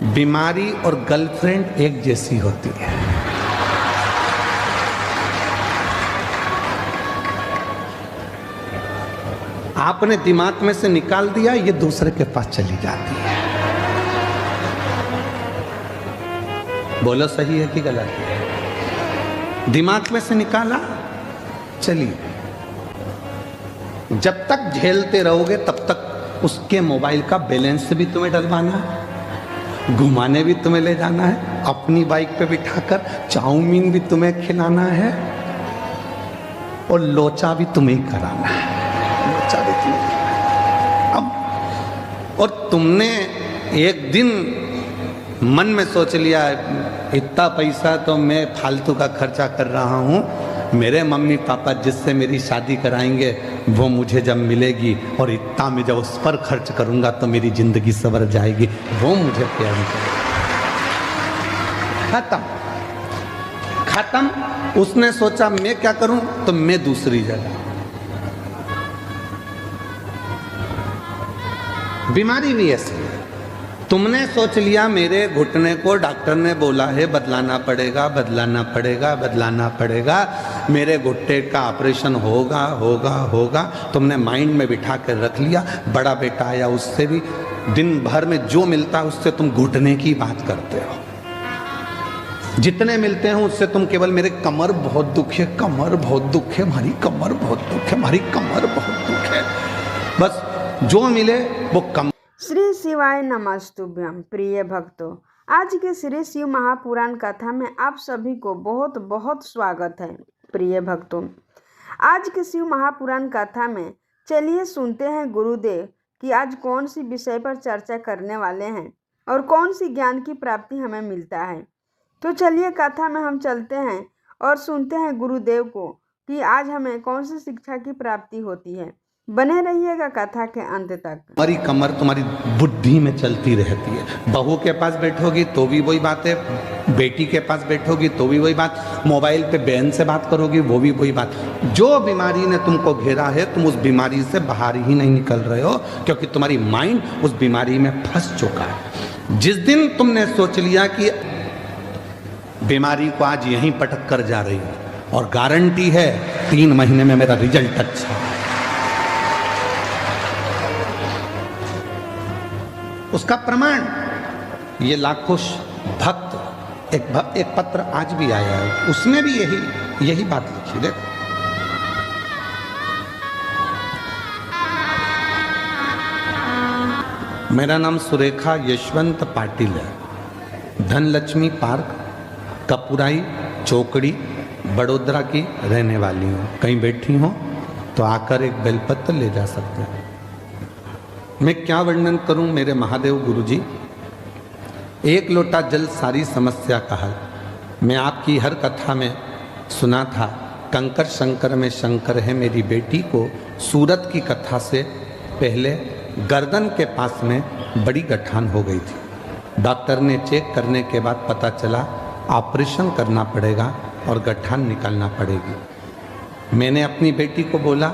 बीमारी और गर्लफ्रेंड एक जैसी होती है। आपने दिमाग में से निकाल दिया, ये दूसरे के पास चली जाती है। बोलो सही है कि गलत है? दिमाग में से निकाला, चलिए। जब तक झेलते रहोगे तब तक उसके मोबाइल का बैलेंस भी तुम्हें डलवाना है, घुमाने भी तुम्हें ले जाना है, अपनी बाइक पे बिठाकर चाउमीन भी तुम्हें खिलाना है और लोचा भी तुम्हें कराना है। लोचा भी तुम्हें। अब और तुमने एक दिन मन में सोच लिया इतना पैसा तो मैं फालतू का खर्चा कर रहा हूँ, मेरे मम्मी पापा जिससे मेरी शादी कराएंगे वो मुझे जब मिलेगी और इतना मैं जब उस पर खर्च करूँगा तो मेरी ज़िंदगी संवर जाएगी, वो मुझे प्यार करेगी। खत्म खत्म। उसने सोचा मैं क्या करूं, तो मैं दूसरी जगह। बीमारी भी ऐसी है। तुमने सोच लिया मेरे घुटने को डॉक्टर ने बोला है बदलाना पड़ेगा, बदलाना पड़ेगा, बदलाना पड़ेगा, मेरे घुटने का ऑपरेशन होगा होगा होगा। तुमने माइंड में बिठा कर रख लिया। बड़ा बेटा आया, उससे भी दिन भर में जो मिलता है उससे तुम घुटने की बात करते हो। जितने मिलते हैं उससे तुम केवल मेरे कमर बहुत दुख है, कमर बहुत दुख है, हमारी कमर बहुत दुख है, हमारी कमर बहुत दुख है। बस जो मिले वो कम। श्री शिवाय नमस्तुभ्यम। प्रिय भक्तों, आज के श्री शिव महापुराण कथा में आप सभी को बहुत बहुत स्वागत है। प्रिय भक्तों, आज के शिव महापुराण कथा में चलिए सुनते हैं गुरुदेव कि आज कौन सी विषय पर चर्चा करने वाले हैं और कौन सी ज्ञान की प्राप्ति हमें मिलता है। तो चलिए कथा में हम चलते हैं और सुनते हैं गुरुदेव को कि आज हमें कौन सी शिक्षा की प्राप्ति होती है। बने रहिएगा कथा के अंत तक। तुम्हारी कमर तुम्हारी बुद्धि में चलती रहती है। बहू के पास बैठोगी तो भी वही बात है, बेटी के पास बैठोगी तो भी वही बात, मोबाइल पे बहन से बात करोगी वो भी वही बात। जो बीमारी ने तुमको घेरा है तुम उस बीमारी से बाहर ही नहीं निकल रहे हो, क्योंकि तुम्हारी माइंड उस बीमारी में फंस चुका है। जिस दिन तुमने सोच लिया कि बीमारी को आज यहीं पटक कर जा रही है और गारंटी है 3 महीने में मेरा रिजल्ट अच्छा है, उसका प्रमाण ये लाखों भक्त। एक पत्र आज भी आया है, उसमें भी यही बात लिखी। देखो, मेरा नाम सुरेखा यशवंत पाटिल है, धनलक्ष्मी पार्क, कपुराई चौकड़ी, बड़ोदरा की रहने वाली हूँ। कहीं बैठी हो तो आकर एक बेलपत्र ले जा सकते हैं। मैं क्या वर्णन करूं मेरे महादेव गुरुजी। एक लोटा जल सारी समस्या का हल। मैं आपकी हर कथा में सुना था कंकर शंकर में शंकर है। मेरी बेटी को सूरत की कथा से पहले गर्दन के पास में बड़ी गठान हो गई थी। डॉक्टर ने चेक करने के बाद पता चला ऑपरेशन करना पड़ेगा और गठान निकालना पड़ेगी। मैंने अपनी बेटी को बोला,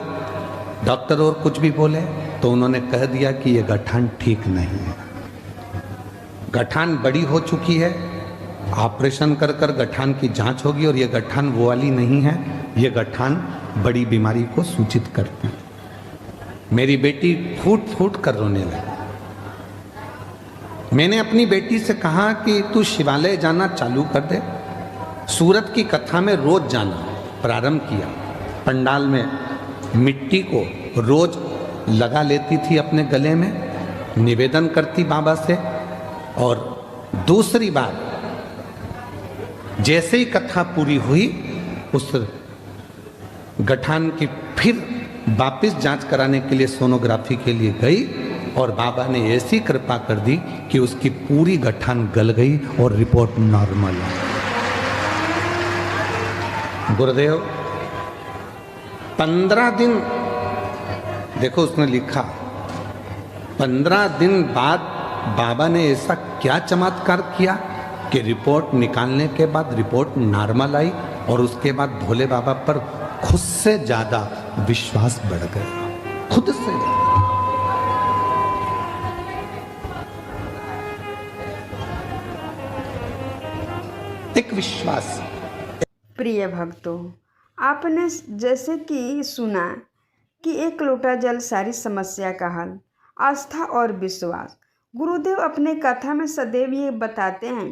डॉक्टर और कुछ भी बोले तो उन्होंने कह दिया कि ये गठान ठीक नहीं है, गठान बड़ी हो चुकी है, ऑपरेशन कर कर गठान की जांच होगी और ये गठान वो वाली नहीं है, ये गठान बड़ी बीमारी को सूचित करती है। मेरी बेटी फूट फूट कर रोने लगी। मैंने अपनी बेटी से कहा कि तू शिवालय जाना चालू कर दे। सूरत की कथा में रोज जाना प्रारंभ किया। पंडाल में मिट्टी को रोज लगा लेती थी अपने गले में, निवेदन करती बाबा से। और दूसरी बात, जैसे ही कथा पूरी हुई उस गठान की फिर वापस जांच कराने के लिए सोनोग्राफी के लिए गई और बाबा ने ऐसी कृपा कर दी कि उसकी पूरी गठान गल गई और रिपोर्ट नॉर्मल है। गुरुदेव 15 दिन, देखो उसने लिखा 15 दिन बाद बाबा ने ऐसा क्या चमत्कार किया कि रिपोर्ट निकालने के बाद रिपोर्ट नॉर्मल आई और उसके बाद भोले बाबा पर खुद से ज्यादा विश्वास बढ़ गया, खुद से ज्यादा। एक विश्वास। प्रिय भक्तों, आपने जैसे कि सुना कि एक लोटा जल सारी समस्या का हल, आस्था और विश्वास। गुरुदेव अपने कथा में सदैव ये बताते हैं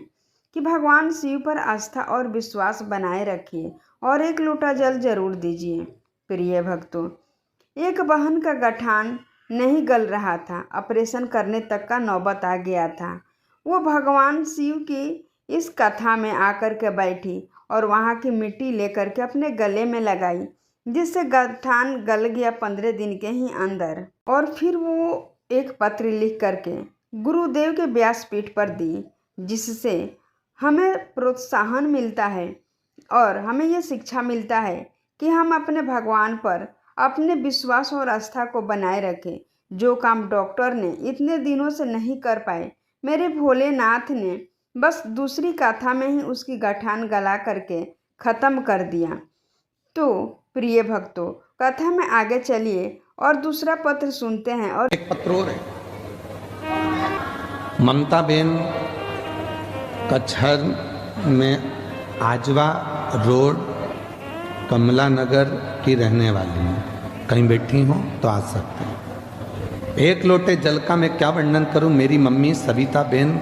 कि भगवान शिव पर आस्था और विश्वास बनाए रखिए और एक लोटा जल जरूर दीजिए। प्रिय भक्तों, एक बहन का गठान नहीं गल रहा था, ऑपरेशन करने तक का नौबत आ गया था। वो भगवान शिव की इस कथा में आकर के बैठी और वहाँ की मिट्टी लेकर के अपने गले में लगाई, जिससे गठान गल गया 15 दिन के ही अंदर। और फिर वो एक पत्र लिख करके गुरुदेव के व्यासपीठ पर दी, जिससे हमें प्रोत्साहन मिलता है और हमें ये शिक्षा मिलता है कि हम अपने भगवान पर अपने विश्वास और आस्था को बनाए रखें। जो काम डॉक्टर ने इतने दिनों से नहीं कर पाए, मेरे भोलेनाथ ने बस दूसरी कथा में ही उसकी गठान गला करके ख़त्म कर दिया। तो प्रिय भक्तों, कथा में आगे चलिए और दूसरा पत्र सुनते हैं। और एक पत्र और है, ममता बेन कचहर में आजवा रोड कमला नगर की रहने वाली हैं। कहीं बैठी हो तो आ सकते हैं। एक लोटे जल का मैं क्या वर्णन करूं। मेरी मम्मी सविता बेन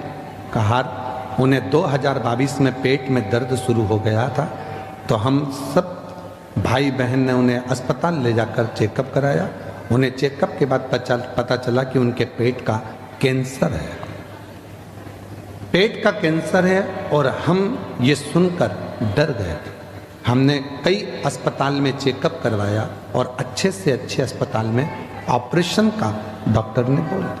कहार, उन्हें 2022 में पेट में दर्द शुरू हो गया था, तो हम सब भाई बहन ने उन्हें अस्पताल ले जाकर चेकअप कराया। उन्हें चेकअप के बाद पता चला कि उनके पेट का कैंसर है, पेट का कैंसर है। और हम ये सुनकर डर गए थे। हमने कई अस्पताल में चेकअप करवाया और अच्छे से अच्छे अस्पताल में ऑपरेशन का डॉक्टर ने बोला।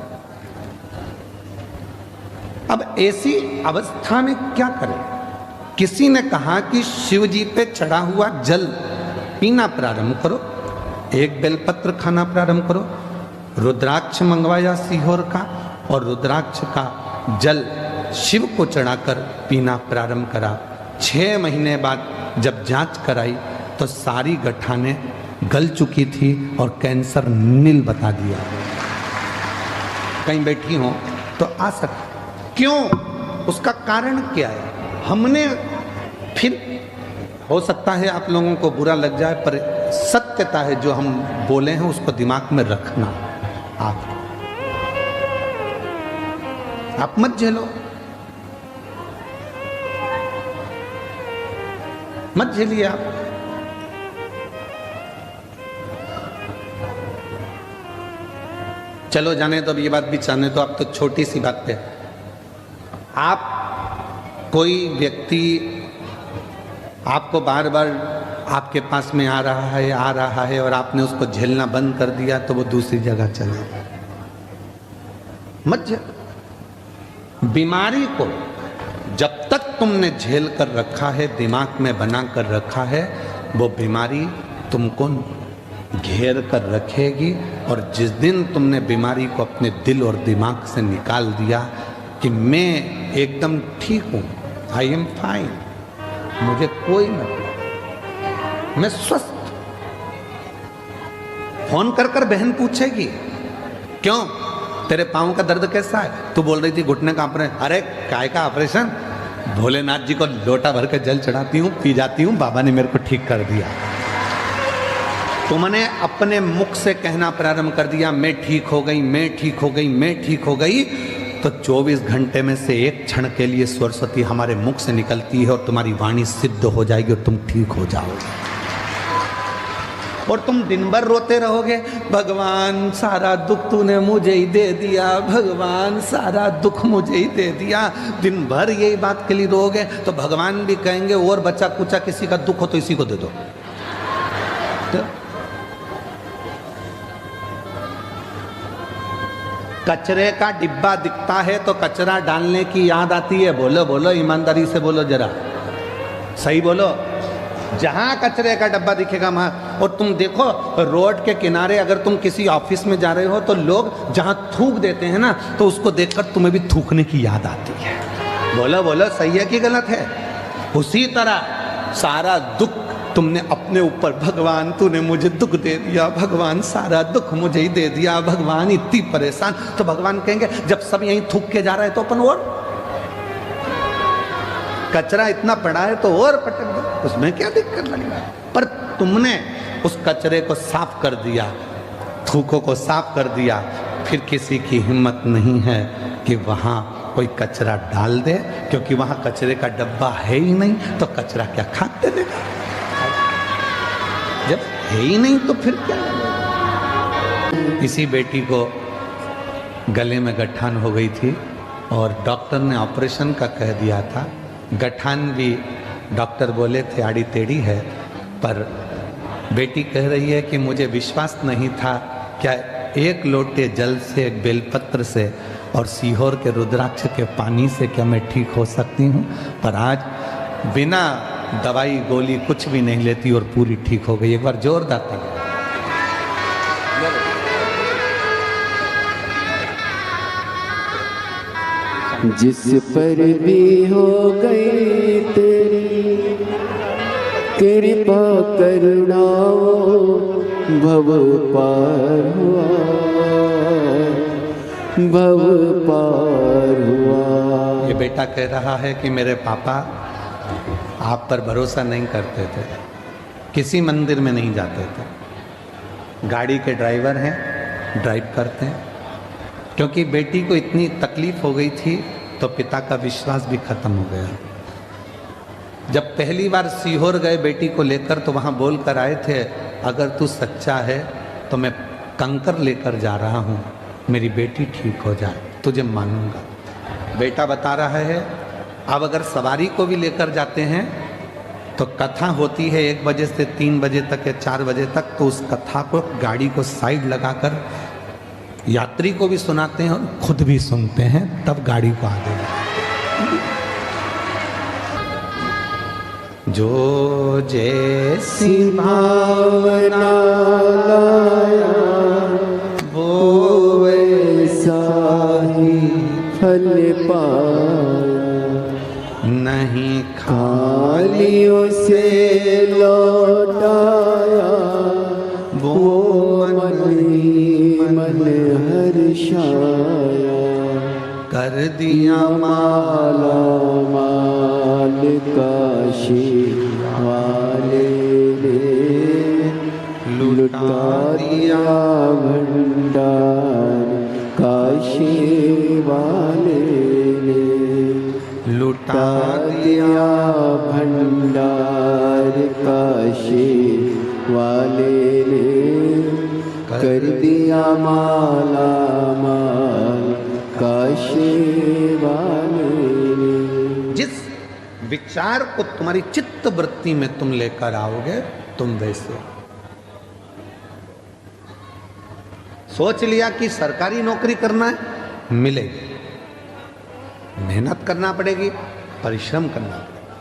अब ऐसी अवस्था में क्या करें। किसी ने कहा कि शिव जी पे चढ़ा हुआ जल पीना प्रारंभ करो, एक बेलपत्र खाना प्रारंभ करो। रुद्राक्ष मंगवाया सीहोर का और रुद्राक्ष का जल शिव को चढ़ाकर पीना प्रारंभ करा। 6 महीने बाद जब जांच कराई तो सारी गठाने गल चुकी थी और कैंसर नील बता दिया। कहीं बैठी हो तो आ सकते। क्यों, उसका कारण क्या है। हमने फिर, हो सकता है आप लोगों को बुरा लग जाए, पर सत्यता है जो हम बोले हैं उसको दिमाग में रखना। आप मत झेलो, मत झेलिए आप। चलो जाने तो अब ये बात भी जाने तो, आप तो छोटी सी बात पे आप कोई व्यक्ति आपको बार बार आपके पास में आ रहा है और आपने उसको झेलना बंद कर दिया तो वो दूसरी जगह चला जाए। मत झेलो बीमारी को। जब तक तुमने झेल कर रखा है, दिमाग में बना कर रखा है, वो बीमारी तुमको घेर कर रखेगी। और जिस दिन तुमने बीमारी को अपने दिल और दिमाग से निकाल दिया कि मैं एकदम ठीक हूँ, आई एम फाइन, मुझे कोई मतलब, मैं स्वस्थ। फोन कर कर बहन पूछेगी क्यों तेरे पाँव का दर्द कैसा है। तू बोल रही थी घुटने का ऑपरेशन। अरे काय का ऑपरेशन, भोलेनाथ जी को लोटा भर के जल चढ़ाती हूँ, पी जाती हूँ, बाबा ने मेरे को ठीक कर दिया। तुमने अपने मुख से कहना प्रारंभ कर दिया मैं ठीक हो गई, मैं ठीक हो गई, मैं ठीक हो गई, तो 24 घंटे में से एक क्षण के लिए सरस्वती हमारे मुख से निकलती है और तुम्हारी वाणी सिद्ध हो जाएगी और तुम ठीक हो जाओगे। और तुम दिन भर रोते रहोगे, भगवान सारा दुख तूने मुझे ही दे दिया, भगवान सारा दुख मुझे ही दे दिया। दिन भर यही बात के लिए रोगे तो भगवान भी कहेंगे और बच्चा कुचा किसी का दुख हो तो इसी को दे दो। तो कचरे का डिब्बा दिखता है तो कचरा डालने की याद आती है। बोलो बोलो, ईमानदारी से बोलो, जरा सही बोलो। जहां कचरे का डब्बा दिखेगा वहां। और तुम देखो रोड के किनारे अगर तुम किसी ऑफिस में जा रहे हो तो लोग जहां थूक देते हैं ना, तो उसको देखकर तुम्हें भी थूकने की याद आती है। बोलो बोलो, सही है कि गलत है। उसी तरह सारा दुख तुमने अपने ऊपर, भगवान तूने मुझे दुख दे दिया, भगवान सारा दुख मुझे ही दे दिया, भगवान इतनी परेशान। तो भगवान कहेंगे जब सब यहीं थूक के जा रहे हैं तो अपन और कचरा इतना पड़ा है तो और पटक दो, उसमें क्या दिक्कत लगी। पर तुमने उस कचरे को साफ कर दिया, थूकों को साफ कर दिया, फिर किसी की हिम्मत नहीं है कि वहाँ कोई कचरा डाल दे, क्योंकि वहाँ कचरे का डब्बा है ही नहीं, तो कचरा क्या खाते देगा। जब है ही नहीं तो फिर क्या। इसी बेटी को गले में गठान हो गई थी और डॉक्टर ने ऑपरेशन का कह दिया था। गठान भी डॉक्टर बोले थे आड़ी टेढ़ी है, पर बेटी कह रही है कि मुझे विश्वास नहीं था, क्या एक लोटे जल से, एक बेलपत्र से और सीहोर के रुद्राक्ष के पानी से क्या मैं ठीक हो सकती हूँ। पर आज बिना दवाई गोली कुछ भी नहीं लेती और पूरी ठीक हो गई। एक बार जोरदार ताली। जिस पर भी हो गई तेरी कृपा करुणा, भव पार हुआ, भव पार हुआ। ये बेटा कह रहा है कि मेरे पापा आप पर भरोसा नहीं करते थे, किसी मंदिर में नहीं जाते थे, गाड़ी के ड्राइवर हैं, ड्राइव करते हैं। क्योंकि बेटी को इतनी तकलीफ हो गई थी तो पिता का विश्वास भी खत्म हो गया। जब पहली बार सीहोर गए बेटी को लेकर तो वहाँ बोल कर आए थे, अगर तू सच्चा है तो मैं कंकर लेकर जा रहा हूँ, मेरी बेटी ठीक हो जाए, तुझे मानूंगा। बेटा बता रहा है अब अगर सवारी को भी लेकर जाते हैं तो कथा होती है 1 बजे से 3 बजे तक या 4 बजे तक, तो उस कथा को गाड़ी को साइड लगाकर यात्री को भी सुनाते हैं और खुद भी सुनते हैं, तब गाड़ी को आगे जो जैसी भावना लाया वो वैसा ही फल पाया, नहीं खाली उसे लौटाया वो मन हर्षाया। कर दिया माला माल काशी वाले ने, लुटा दिया भंडार काशी वाले ने, लुटा दिया भंडार काशी वाले ने, कर दिया माला माल काशी वाले ने। जिस विचार को तुम्हारी चित्त वृत्ति में तुम लेकर आओगे तुम वैसे सोच लिया कि सरकारी नौकरी करना है, मिलेगी, मेहनत करना पड़ेगी, परिश्रम करना पड़ेगा।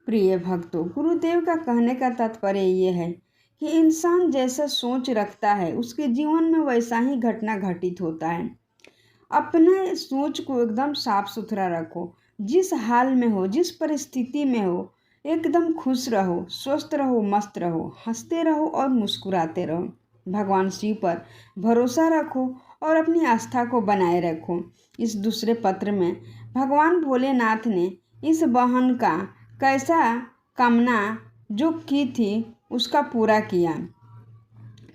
प्रिय भक्तों, गुरुदेव का कहने का तात्पर्य ये है कि इंसान जैसा सोच रखता है उसके जीवन में वैसा ही घटना घटित होता है। अपने सोच को एकदम साफ सुथरा रखो, जिस हाल में हो, जिस परिस्थिति में हो, एकदम खुश रहो, स्वस्थ रहो, मस्त रहो, हंसते रहो और मुस्कुराते रहो। भगवान शिव पर भरोसा रखो और अपनी आस्था को बनाए रखो। इस दूसरे पत्र में भगवान भोलेनाथ ने इस बहन का कैसा कामना जो की थी उसका पूरा किया।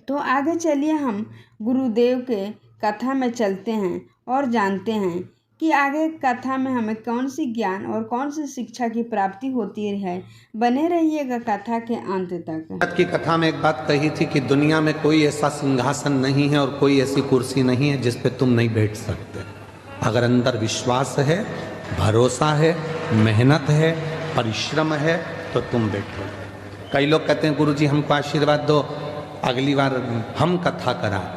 तो आगे चलिए हम गुरुदेव के कथा में चलते हैं और जानते हैं कि आगे कथा में हमें कौन सी ज्ञान और कौन सी शिक्षा की प्राप्ति होती है। बने रहिएगा कथा के अंत तक। आज की कथा में एक बात कही थी कि दुनिया में कोई ऐसा सिंहासन नहीं है और कोई ऐसी कुर्सी नहीं है जिस पे तुम नहीं बैठ सकते। अगर अंदर विश्वास है, भरोसा है, मेहनत है, परिश्रम है तो तुम बैठो। कई लोग कहते हैं गुरुजी हमको आशीर्वाद दो, अगली बार हम कथा कराएं,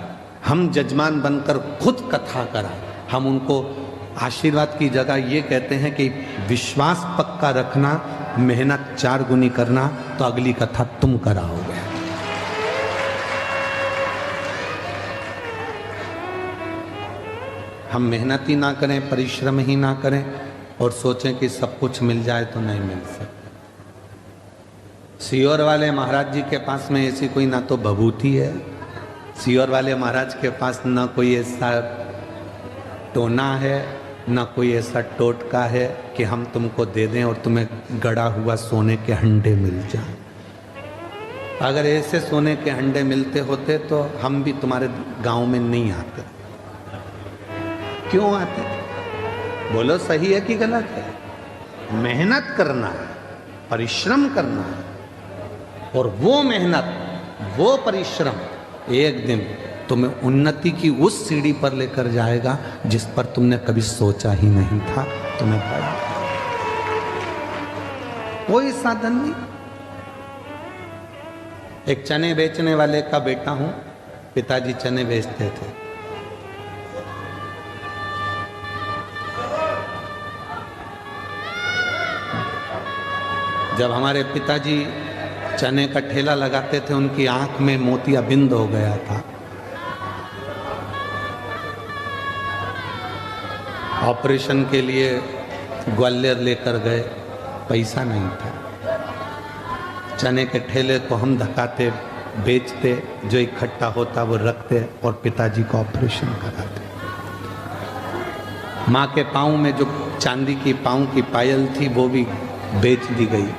हम जजमान बनकर खुद कथा कराएं। हम उनको आशीर्वाद की जगह ये कहते हैं कि विश्वास पक्का रखना, मेहनत 4 गुनी करना, तो अगली कथा तुम कराओगे। हम मेहनत ही ना करें, परिश्रम ही ना करें और सोचें कि सब कुछ मिल जाए तो नहीं मिल सकता। सीहोर वाले महाराज जी के पास में ऐसी कोई ना तो भभूति है, सीहोर वाले महाराज के पास ना कोई ऐसा टोना है, ना कोई ऐसा टोटका है कि हम तुमको दे दें और तुम्हें गड़ा हुआ सोने के हंडे मिल जाए। अगर ऐसे सोने के हंडे मिलते होते तो हम भी तुम्हारे गांव में नहीं आते। क्यों आते? बोलो सही है कि गलत है? मेहनत करना है, परिश्रम करना है, और वो मेहनत, वो परिश्रम एक दिन तुम्हें उन्नति की उस सीढ़ी पर लेकर जाएगा जिस पर तुमने कभी सोचा ही नहीं था तुम्हें पड़ा। कोई साधन नहीं। एक चने बेचने वाले का बेटा हूं, पिताजी चने बेचते थे। जब हमारे पिताजी चने का ठेला लगाते थे, उनकी आंख में मोतियाबिंद हो गया था। ऑपरेशन के लिए ग्वालियर लेकर गए, पैसा नहीं था। चने के ठेले को हम धकाते, बेचते, जो इकट्ठा होता वो रखते और पिताजी का ऑपरेशन कराते। माँ के पाँव में जो चांदी की पाँव की पायल थी वो भी बेच दी गई।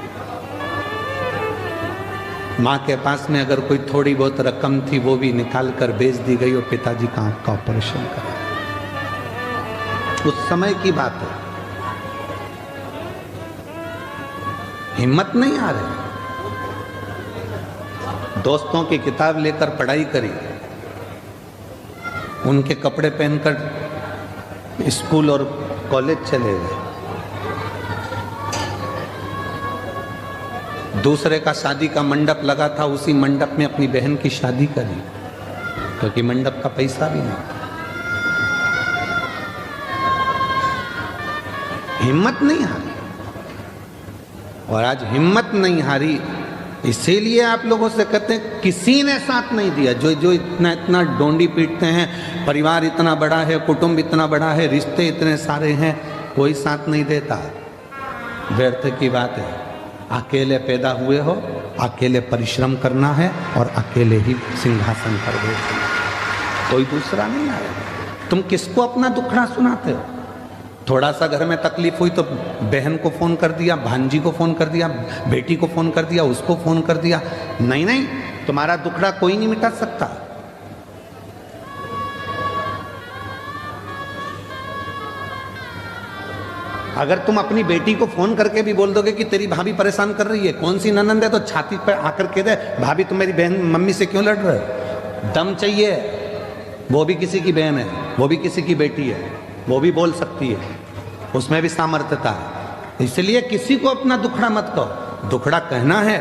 माँ के पास में अगर कोई थोड़ी बहुत रकम थी वो भी निकाल कर बेच दी गई और पिताजी का आँख का ऑपरेशन करा। उस समय की बात है। हिम्मत नहीं आ रही। दोस्तों की किताब लेकर पढ़ाई करी, उनके कपड़े पहनकर स्कूल और कॉलेज चले गए। दूसरे का शादी का मंडप लगा था, उसी मंडप में अपनी बहन की शादी करी क्योंकि मंडप का पैसा भी नहीं था। हिम्मत नहीं हारी। और आज हिम्मत नहीं हारी, इसीलिए आप लोगों से कहते हैं किसी ने साथ नहीं दिया। जो इतना इतना डोंडी पीटते हैं, परिवार इतना बड़ा है, कुटुंब इतना बड़ा है, रिश्ते इतने सारे हैं, कोई साथ नहीं देता। व्यर्थ की बात है। अकेले पैदा हुए हो, अकेले परिश्रम करना है और अकेले ही सिंहासन पर बैठना, कोई दूसरा नहीं आएगा। तुम किसको अपना दुखड़ा सुनाते हो? थोड़ा सा घर में तकलीफ हुई तो बहन को फ़ोन कर दिया, भांजी को फ़ोन कर दिया, बेटी को फ़ोन कर दिया, उसको फ़ोन कर दिया। नहीं नहीं, तुम्हारा दुखड़ा कोई नहीं मिटा सकता। अगर तुम अपनी बेटी को फ़ोन करके भी बोल दोगे कि तेरी भाभी परेशान कर रही है, कौन सी ननंद है, तो छाती पर आकर कह दे भाभी तुम मेरी बहन मम्मी से क्यों लड़ रहे हो? दम चाहिए। वो भी किसी की बहन है, वो भी किसी की बेटी है, वो भी बोल सकती है, उसमें भी सामर्थ्यता है। इसलिए किसी को अपना दुखड़ा मत कहो। दुखड़ा कहना है,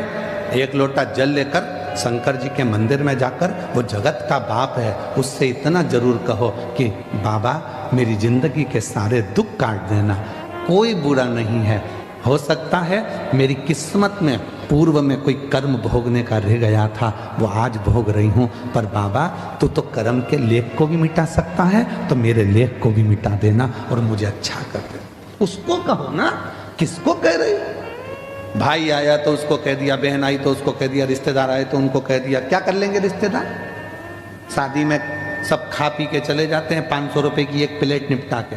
एक लोटा जल लेकर शंकर जी के मंदिर में जाकर, वो जगत का बाप है, उससे इतना जरूर कहो कि बाबा मेरी जिंदगी के सारे दुख काट देना। कोई बुरा नहीं है। हो सकता है मेरी किस्मत में पूर्व में कोई कर्म भोगने का रह गया था, वो आज भोग रही हूँ, पर बाबा तू तो कर्म के लेख को भी मिटा सकता है, तो मेरे लेख को भी मिटा देना और मुझे अच्छा कर दे। उसको कहो ना, किसको कह रही? भाई आया तो उसको कह दिया, बहन आई तो उसको कह दिया, रिश्तेदार आए तो उनको कह दिया। क्या कर लेंगे रिश्तेदार? शादी में सब खा पी के चले जाते हैं, 500 रुपये की एक प्लेट निपटा के,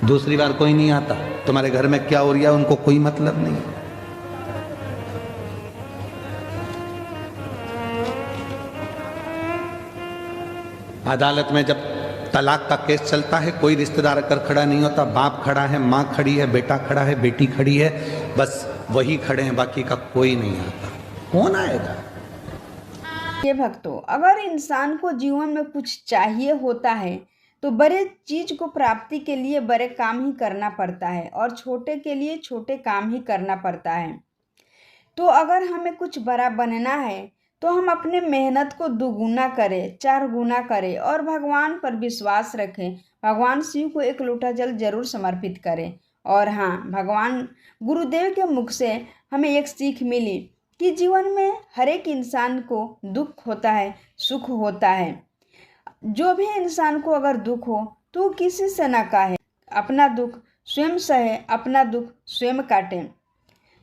दूसरी बार कोई नहीं आता। तुम्हारे घर में क्या हो रहा है उनको कोई मतलब नहीं। अदालत में जब तलाक का केस चलता है, कोई रिश्तेदार कर खड़ा नहीं होता। बाप खड़ा है, माँ खड़ी है, बेटा खड़ा है, बेटी खड़ी है, बस वही खड़े हैं, बाकी का कोई नहीं आता। कौन आएगा? ये भक्तों, अगर इंसान को जीवन में कुछ चाहिए होता है तो बड़े चीज को प्राप्ति के लिए बड़े काम ही करना पड़ता है और छोटे के लिए छोटे काम ही करना पड़ता है। तो अगर हमें कुछ बड़ा बनना है तो हम अपने मेहनत को दुगुना करें, 4 गुना करें और भगवान पर विश्वास रखें। भगवान शिव को एक लोटा जल जरूर समर्पित करें। और हाँ, भगवान गुरुदेव के मुख से हमें एक सीख मिली कि जीवन में हर एक इंसान को दुख होता है, सुख होता है। जो भी इंसान को अगर दुख हो तो किसी से ना कहे, अपना दुख स्वयं सहे, अपना दुख स्वयं काटे।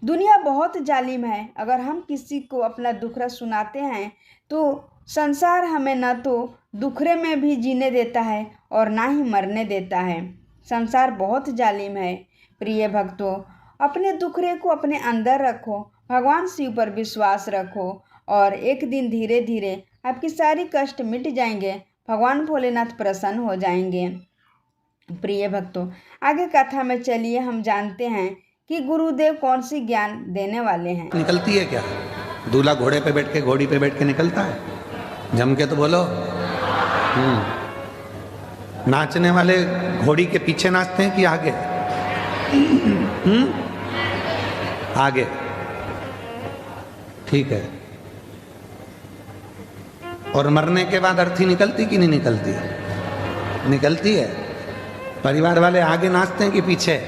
दुनिया बहुत जालिम है। अगर हम किसी को अपना दुखड़ा सुनाते हैं तो संसार हमें न तो दुखड़े में भी जीने देता है और ना ही मरने देता है। संसार बहुत जालिम है। प्रिय भक्तों, अपने दुखरे को अपने अंदर रखो, भगवान शिव पर विश्वास रखो और एक दिन धीरे धीरे आपकी सारी कष्ट मिट जाएंगे, भगवान भोलेनाथ प्रसन्न हो जाएंगे। प्रिय भक्तों, आगे कथा में चलिए हम जानते हैं कि गुरुदेव कौन सी ज्ञान देने वाले हैं। निकलती है क्या? दूल्हा घोड़े पे बैठ के, घोड़ी पे बैठ के निकलता है? जम के तो बोलो। नाचने वाले घोड़ी के पीछे नाचते हैं कि आगे? आगे। ठीक है। और मरने के बाद अर्थी निकलती कि नहीं निकलती? निकलती है। परिवार वाले आगे नाचते हैं कि पीछे?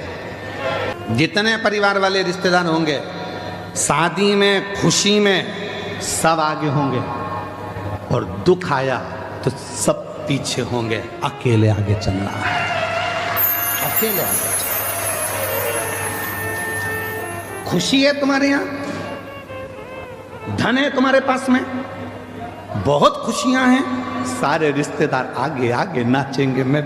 जितने परिवार वाले रिश्तेदार होंगे शादी में, खुशी में, सब आगे होंगे और दुख आया तो सब पीछे होंगे। अकेले आगे चलना है, अकेले आगे चलना। खुशी है तुम्हारे यहां, धन है तुम्हारे पास में, बहुत खुशियां हैं, सारे रिश्तेदार आगे आगे नाचेंगे। मैं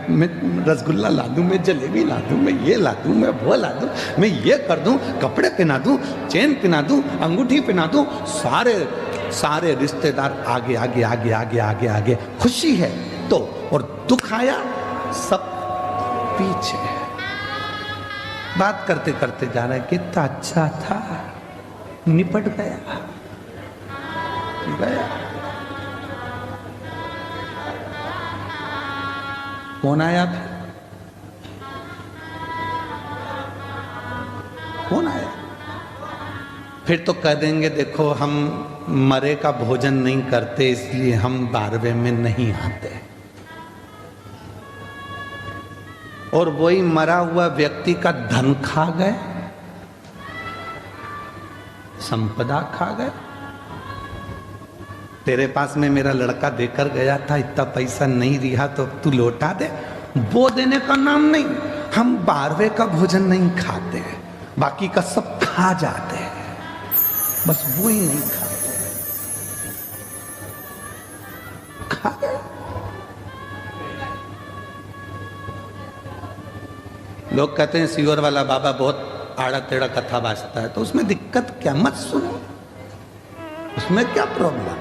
रसगुल्ला ला दूं, मैं जलेबी ला दूं, मैं ये ला दूं, मैं वो ला दूं, मैं ये कर दूं, कपड़े पहना दूं, चेन पहना दूं, अंगूठी पहना दूं। सारे रिश्तेदार आगे आगे आगे आगे आगे आगे। खुशी है तो, और दुख आया सब पीछे। बात करते करते जा रहा है, कितना अच्छा था, निपट गया। कौन आया फिर? कौन आया? फिर तो कह देंगे देखो हम मरे का भोजन नहीं करते इसलिए हम 12वें में नहीं आते। और वही मरा हुआ व्यक्ति का धन खा गए, संपदा खा गए। तेरे पास में मेरा लड़का देकर गया था, इतना पैसा नहीं रिहा तो तू लौटा दे। वो देने का नाम नहीं। हम 12वें का भोजन नहीं खाते, बाकी का सब खा जाते हैं, बस वो ही नहीं खाते। खा गए। लोग कहते हैं सीवर वाला बाबा बहुत आड़ा टेढ़ा कथा बाजता है, तो उसमें दिक्कत क्या? मत सुनो, उसमें क्या प्रॉब्लम?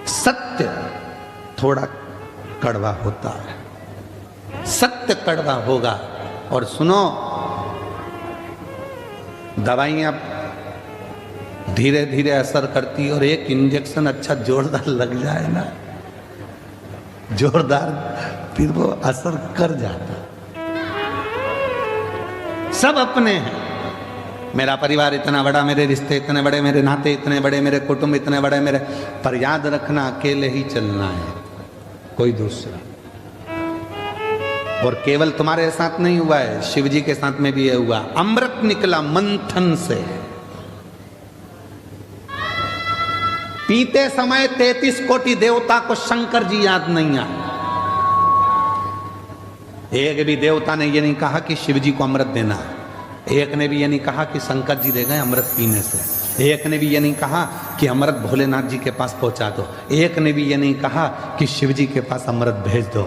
सत्य थोड़ा कड़वा होता है, सत्य कड़वा होगा। और सुनो, दवाइयां धीरे धीरे असर करती, और एक इंजेक्शन अच्छा जोरदार लग जाए ना, जोरदार, फिर वो असर कर जाता। सब अपने हैं। मेरा परिवार इतना बड़ा, मेरे रिश्ते इतने बड़े, मेरे नाते इतने बड़े, मेरे कुटुंब इतने बड़े, मेरे, पर याद रखना अकेले ही चलना है, कोई दूसरा। और केवल तुम्हारे साथ नहीं हुआ है, शिव जी के साथ में भी ये हुआ। अमृत निकला मंथन से, पीते समय 33 कोटि देवता को शंकर जी याद नहीं आए। एक भी देवता ने ये नहीं कहा कि शिव जी को अमृत देना है, एक ने भी ये नहीं कहा कि शंकर जी दे गए अमृत पीने से, एक ने भी ये नहीं कहा कि अमृत भोलेनाथ जी के पास पहुंचा दो, एक ने भी ये नहीं कहा कि शिव जी के पास अमृत भेज दो।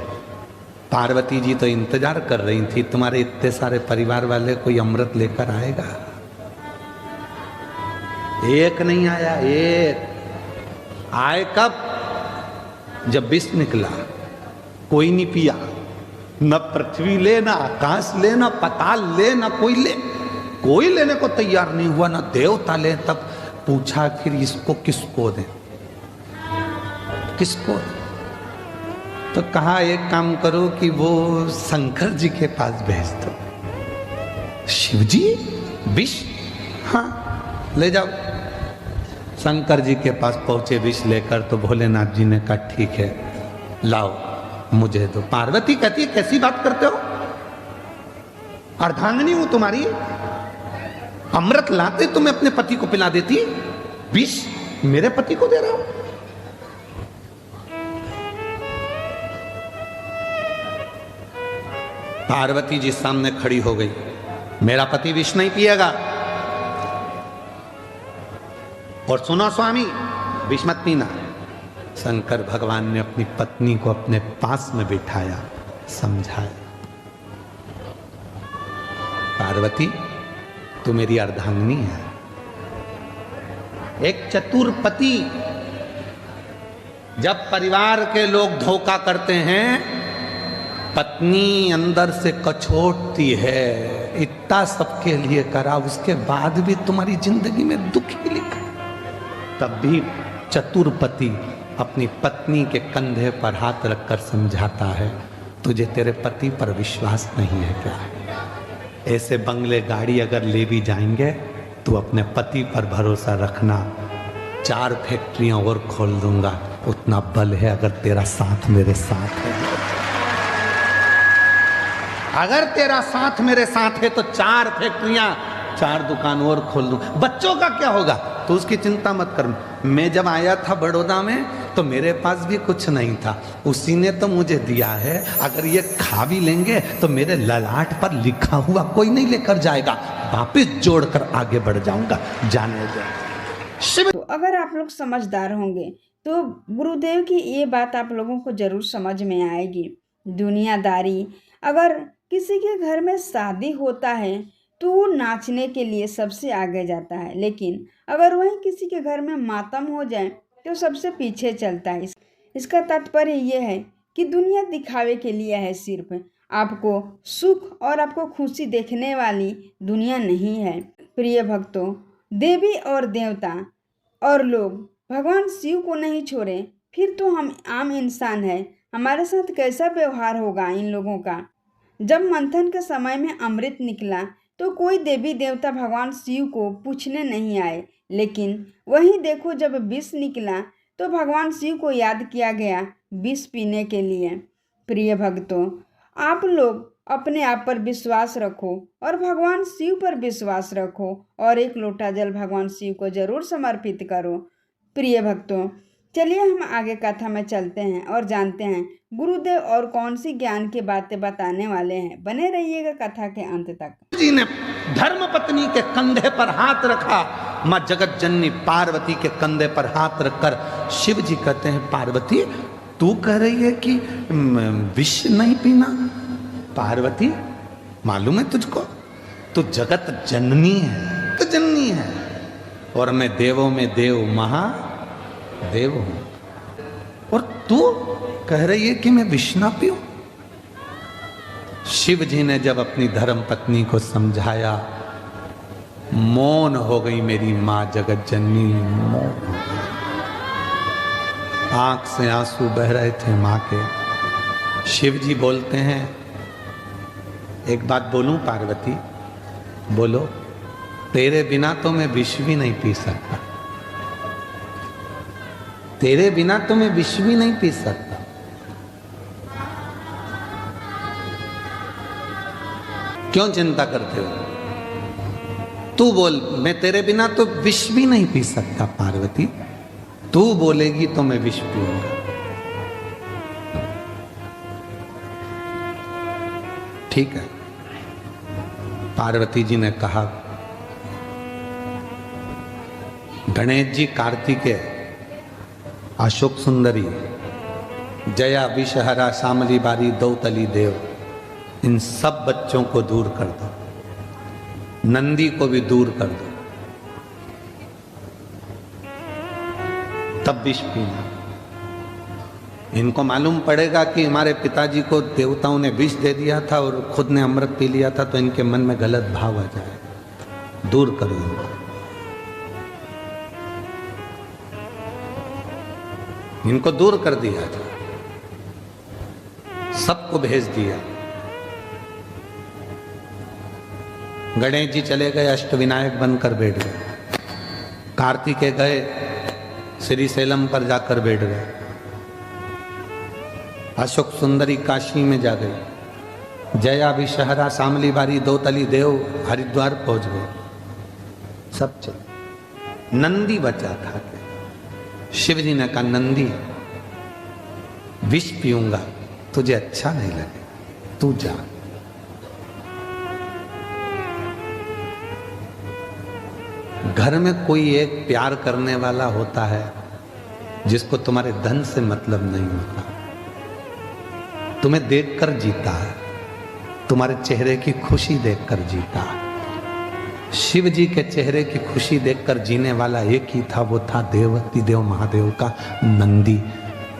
पार्वती जी तो इंतजार कर रही थी, तुम्हारे इतने सारे परिवार वाले कोई अमृत लेकर आएगा? एक नहीं आया। एक आए कब? जब विष निकला। कोई नहीं पिया, न पृथ्वी ले, न आकाश ले, न पताल ले, न कोई ले, कोई लेने को तैयार नहीं हुआ, न देवता ले। तब पूछा फिर इसको किसको दें, किसको दें? तो कहा एक काम करो कि वो शंकर जी के पास भेज दो। शिव जी विष? हाँ ले जाओ। शंकर जी के पास पहुंचे विष लेकर, तो भोलेनाथ जी ने कहा ठीक है लाओ मुझे दो। पार्वती कहती है कैसी बात करते हो, अर्धांगिनी हूं तुम्हारी, अमृत लाते तुम्हें अपने पति को पिला देती, विष मेरे पति को दे रहा हूं? पार्वती जी सामने खड़ी हो गई, मेरा पति विष नहीं पिएगा। और सुनो स्वामी, विष मत पीना। शंकर भगवान ने अपनी पत्नी को अपने पास में बिठाया समझाया, पार्वती तू मेरी अर्धांगिनी है। एक चतुर पति, जब परिवार के लोग धोखा करते हैं, पत्नी अंदर से कछोटती है, इतना सबके लिए करा, उसके बाद भी तुम्हारी जिंदगी में दुख ही लिखा। तब भी चतुर पति अपनी पत्नी के कंधे पर हाथ रखकर समझाता है, तुझे तेरे पति पर विश्वास नहीं है क्या? ऐसे बंगले गाड़ी अगर ले भी जाएंगे तो अपने पति पर भरोसा रखना, 4 फैक्ट्रियां और खोल दूंगा, उतना बल है अगर तेरा साथ मेरे साथ है। अगर तेरा साथ मेरे साथ है तो 4 फैक्ट्रियां, 4 दुकान और खोल दूं। बच्चों का क्या होगा तो उसकी चिंता मत कर। मैं जब आया था बड़ौदा में तो मेरे पास भी कुछ नहीं था, उसी ने तो मुझे दिया है। अगर ये खा भी लेंगे तो मेरे ललाट पर लिखा हुआ कोई नहीं लेकर जाएगा, वापिस जोड़कर आगे बढ़ जाऊंगा, जाने दो। तो अगर आप लोग समझदार होंगे तो गुरुदेव की ये बात आप लोगों को जरूर समझ में आएगी। दुनियादारी, अगर किसी के घर में शादी होता है तो वो नाचने के लिए सबसे आगे जाता है, लेकिन अगर वहीं किसी के घर में मातम हो जाए तो सबसे पीछे चलता है। इसका तात्पर्य ये है कि दुनिया दिखावे के लिए है, सिर्फ आपको सुख और आपको खुशी देखने वाली दुनिया नहीं है। प्रिय भक्तों, देवी और देवता और लोग भगवान शिव को नहीं छोड़े फिर तो हम आम इंसान हैं, हमारे साथ कैसा व्यवहार होगा इन लोगों का। जब मंथन के समय में अमृत निकला तो कोई देवी देवता भगवान शिव को पूछने नहीं आए, लेकिन वहीं देखो जब विष निकला तो भगवान शिव को याद किया गया विष पीने के लिए। प्रिय भक्तों, आप लोग अपने आप पर विश्वास रखो और भगवान शिव पर विश्वास रखो और एक लोटा जल भगवान शिव को जरूर समर्पित करो। प्रिय भक्तों, चलिए हम आगे कथा में चलते हैं और जानते हैं गुरुदेव और कौन सी ज्ञान की बातें बताने वाले हैं। बने रहिएगा कथा के अंत तक। जी ने धर्म पत्नी के कंधे पर हाथ रखा, मां जगत जननी पार्वती के कंधे पर हाथ रखकर शिव जी कहते हैं, पार्वती तू कह रही है कि विष नहीं पीना? पार्वती मालूम है तुझको, तू जगत जननी है, तो जननी है, और मैं देवों में देव महादेव हूं, और तू कह रही है कि मैं विष ना पीऊं? शिव जी ने जब अपनी धर्म पत्नी को समझाया, मौन हो गई मेरी मां जगत जननी, मौन हो गई। आंख से आंसू बह रहे थे मां के। शिव जी बोलते हैं, एक बात बोलूं पार्वती? बोलो। तेरे बिना तो मैं विष भी नहीं पी सकता, तेरे बिना तो मैं विष भी नहीं पी सकता। क्यों चिंता करते हो? तू बोल, मैं तेरे बिना तो विष भी नहीं पी सकता पार्वती, तू बोलेगी तो मैं विष पीऊंगा। ठीक है। पार्वती जी ने कहा, गणेश जी, कार्तिकेय, अशोक सुंदरी, जया, विषहरा, शामली बारी, दौतली देव, इन सब बच्चों को दूर कर दो, नंदी को भी दूर कर दो, तब विष पीना। इनको मालूम पड़ेगा कि हमारे पिताजी को देवताओं ने विष दे दिया था और खुद ने अमृत पी लिया था, तो इनके मन में गलत भाव आ जाए। दूर करो इनको। इनको दूर कर दिया था, सबको भेज दिया। गणेश जी चले गए, अष्टविनायक बनकर बैठ गए। कार्तिकेय गए, श्री सेलम पर जाकर बैठ गए। अशोक सुंदरी काशी में जा गई। जया, विषहरा, शामली बारी, दौतली देव हरिद्वार पहुंच गए। सब चले। नंदी बचा था। शिव जी ने कहा, नंदी विष पीऊंगा, तुझे अच्छा नहीं लगे, तू जा। घर में कोई एक प्यार करने वाला होता है जिसको तुम्हारे धन से मतलब नहीं होता। तुम्हें देखकर जीता, तुम्हारे चेहरे की खुशी देखकर जीता। शिव जी के चेहरे की खुशी देखकर जीने वाला एक ही था, वो था देवती देव महादेव का नंदी।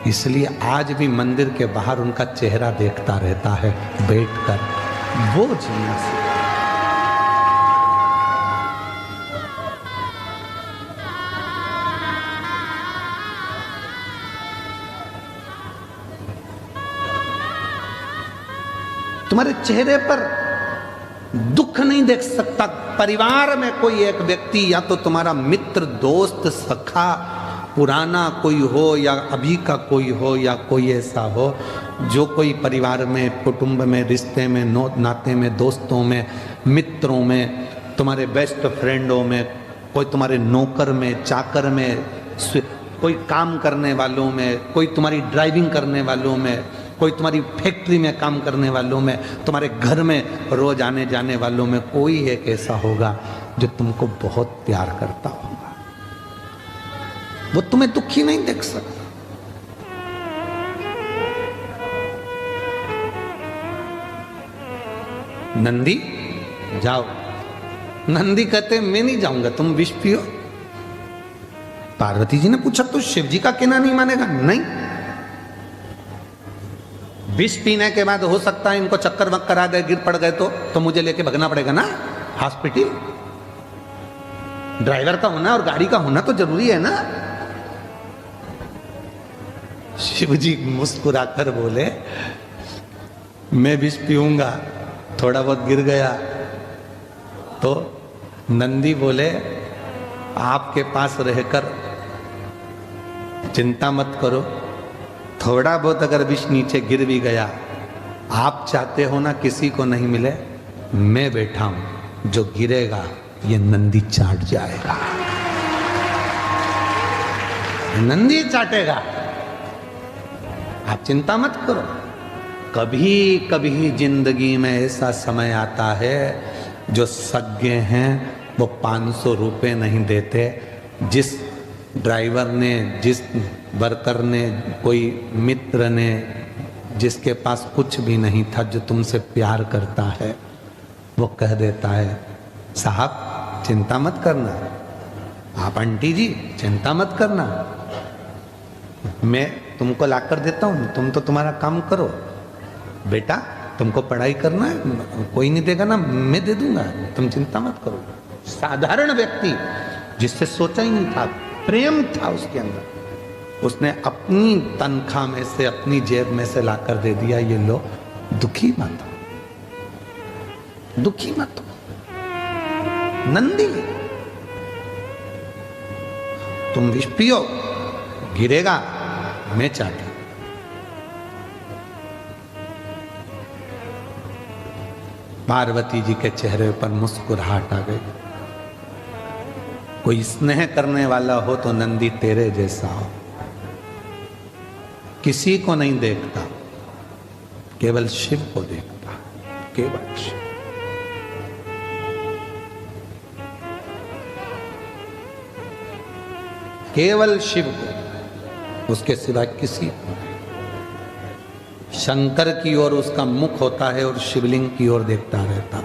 इसलिए आज भी मंदिर के बाहर उनका चेहरा देखता रहता है बैठकर। वो जीना सीखा। तुम्हारे चेहरे पर दुख नहीं देख सकता। परिवार में कोई एक व्यक्ति, या तो तुम्हारा मित्र, दोस्त, सखा, पुराना कोई हो, या अभी का कोई हो, या कोई ऐसा हो जो कोई परिवार में, कुटुंब में, रिश्ते में, नाते में, दोस्तों में, मित्रों में, तुम्हारे बेस्ट फ्रेंडों में, कोई तुम्हारे नौकर में, चाकर में, कोई काम करने वालों में, कोई तुम्हारी ड्राइविंग करने वालों में, कोई तुम्हारी फैक्ट्री में काम करने वालों में, तुम्हारे घर में रोज आने जाने वालों में कोई एक ऐसा होगा जो तुमको बहुत प्यार करता होगा। वो तुम्हें दुखी नहीं देख सकता। नंदी जाओ। नंदी कहते मैं नहीं जाऊंगा, तुम विष पियो। पार्वती जी ने पूछा तो शिव जी का कहना नहीं मानेगा? नहीं। विष पीने के बाद हो सकता है इनको चक्कर वक्कर आ गए, गिर पड़ गए तो मुझे लेके भगना पड़ेगा ना हॉस्पिटल। ड्राइवर का होना और गाड़ी का होना तो जरूरी है ना। शिव जी मुस्कुराकर बोले मैं विष पीऊंगा, थोड़ा बहुत गिर गया तो। नंदी बोले आपके पास रहकर चिंता मत करो, थोड़ा बहुत अगर विष नीचे गिर भी गया, आप चाहते हो ना किसी को नहीं मिले, मैं बैठा हूं, जो गिरेगा ये नंदी चाट जाएगा, नंदी चाटेगा, आप चिंता मत करो। कभी कभी जिंदगी में ऐसा समय आता है जो सज्ञे हैं वो 500 रुपये नहीं देते। जिस ड्राइवर ने, जिस वर्कर ने, कोई मित्र ने, जिसके पास कुछ भी नहीं था, जो तुमसे प्यार करता है, वो कह देता है साहब चिंता मत करना, आप आंटी जी चिंता मत करना, मैं तुमको ला कर देता हूँ, तुम तो तुम्हारा काम करो। बेटा तुमको पढ़ाई करना है, कोई नहीं देगा ना, मैं दे दूंगा, तुम चिंता मत करो। साधारण व्यक्ति जिससे सोचा ही नहीं था, प्रेम था उसके अंदर, उसने अपनी तनख्वाह में से, अपनी जेब में से लाकर दे दिया। ये लो, दुखी मत हो, दुखी मत हो। नंदी तुम विष पियो, गिरेगा, मैं चाटा। पार्वती जी के चेहरे पर मुस्कुराहट आ गई। कोई स्नेह करने वाला हो तो नंदी तेरे जैसा हो। किसी को नहीं देखता, केवल शिव को देखता, केवल शिव। केवल शिव को, उसके सिवा किसी को नहीं। शंकर की ओर उसका मुख होता है और शिवलिंग की ओर देखता रहता।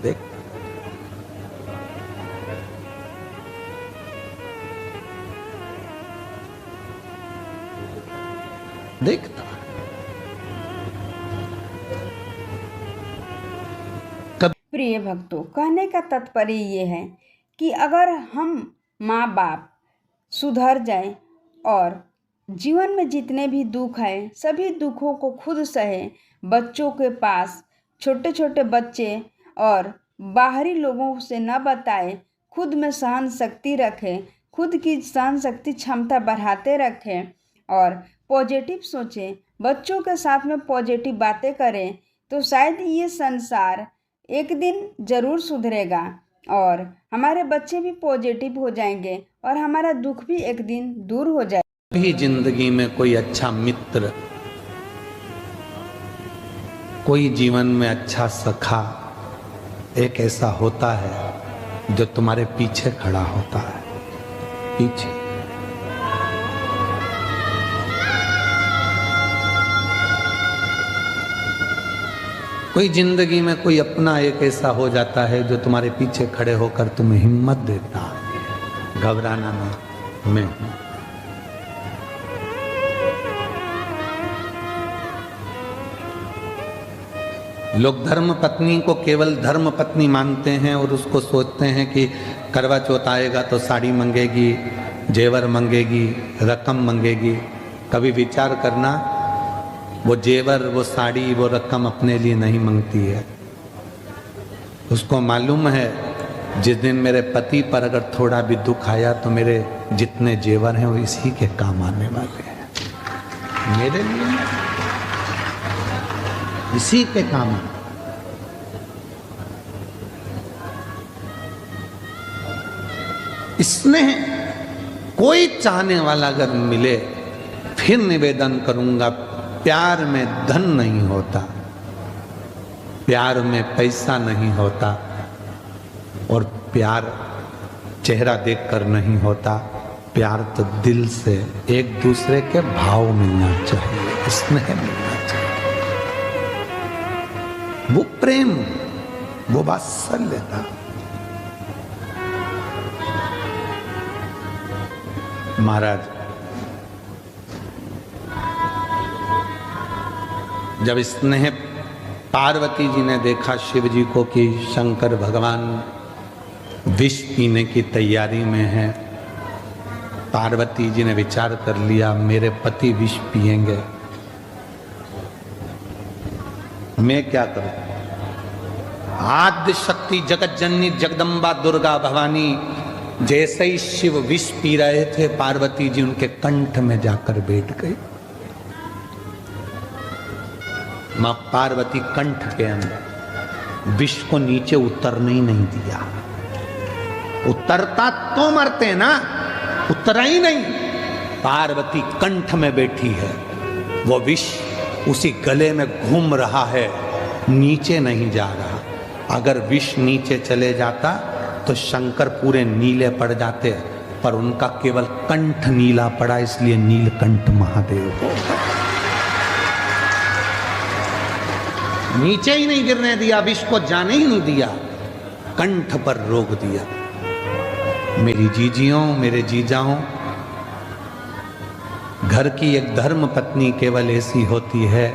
देख, देखता। प्रिय भक्तों, कहने का तात्पर्य ये है कि अगर हम माँ बाप सुधर जाएं और जीवन में जितने भी दुख हैं सभी दुखों को खुद सहे, बच्चों के पास, छोटे छोटे बच्चे और बाहरी लोगों से न बताए, खुद में सहन शक्ति रखें, खुद की सहन शक्ति क्षमता बढ़ाते रखें और पॉजिटिव सोचें, बच्चों के साथ में पॉजिटिव बातें करें, तो शायद ये संसार एक दिन ज़रूर सुधरेगा और हमारे बच्चे भी पॉजिटिव हो जाएंगे और हमारा दुख भी एक दिन दूर हो जाएगा। भी जिंदगी में कोई अच्छा मित्र, कोई जीवन में अच्छा सखा एक ऐसा होता है जो तुम्हारे पीछे खड़ा होता है, पीछे। कोई जिंदगी में कोई अपना एक ऐसा हो जाता है जो तुम्हारे पीछे खड़े होकर तुम्हें हिम्मत देता है, घबराना नहीं, मैं हूं। लोग धर्म पत्नी को केवल धर्म पत्नी मानते हैं और उसको सोचते हैं कि करवा चौथ आएगा तो साड़ी मांगेगी, जेवर मांगेगी, रकम मांगेगी। कभी विचार करना, वो जेवर, वो साड़ी, वो रकम अपने लिए नहीं मांगती है। उसको मालूम है जिस दिन मेरे पति पर अगर थोड़ा भी दुख आया तो मेरे जितने जेवर हैं वो इसी के काम आने वाले हैं, मेरे लिए इसी के काम। स्नेह कोई चाहने वाला अगर मिले, फिर निवेदन करूंगा, प्यार में धन नहीं होता, प्यार में पैसा नहीं होता, और प्यार चेहरा देखकर नहीं होता। प्यार तो दिल से एक दूसरे के भाव मिलना चाहिए, स्नेह मिलना चाहिए, वो प्रेम, वो वात्सल्यता। महाराज जब स्नेह पार्वती जी ने देखा शिव जी को कि शंकर भगवान विष पीने की तैयारी में है, पार्वती जी ने विचार कर लिया मेरे पति विष पिएंगे, मैं क्या करूं। आद्य शक्ति जगत जननी जगदम्बा दुर्गा भवानी जैसे ही शिव विष पी रहे थे, पार्वती जी उनके कंठ में जाकर बैठ गई। मां पार्वती कंठ के अंदर विष को नीचे उतरने ही नहीं दिया। उतरता तो मरते ना, उतरा ही नहीं। पार्वती कंठ में बैठी है, वो विष उसी गले में घूम रहा है, नीचे नहीं जा रहा। अगर विष नीचे चले जाता तो शंकर पूरे नीले पड़ जाते, पर उनका केवल कंठ नीला पड़ा, इसलिए नीलकंठ महादेव हो गए। नीचे ही नहीं गिरने दिया, विष को जाने ही नहीं दिया, कंठ पर रोक दिया। मेरी जीजियों, मेरे जीजाओं, घर की एक धर्म पत्नी केवल ऐसी होती है,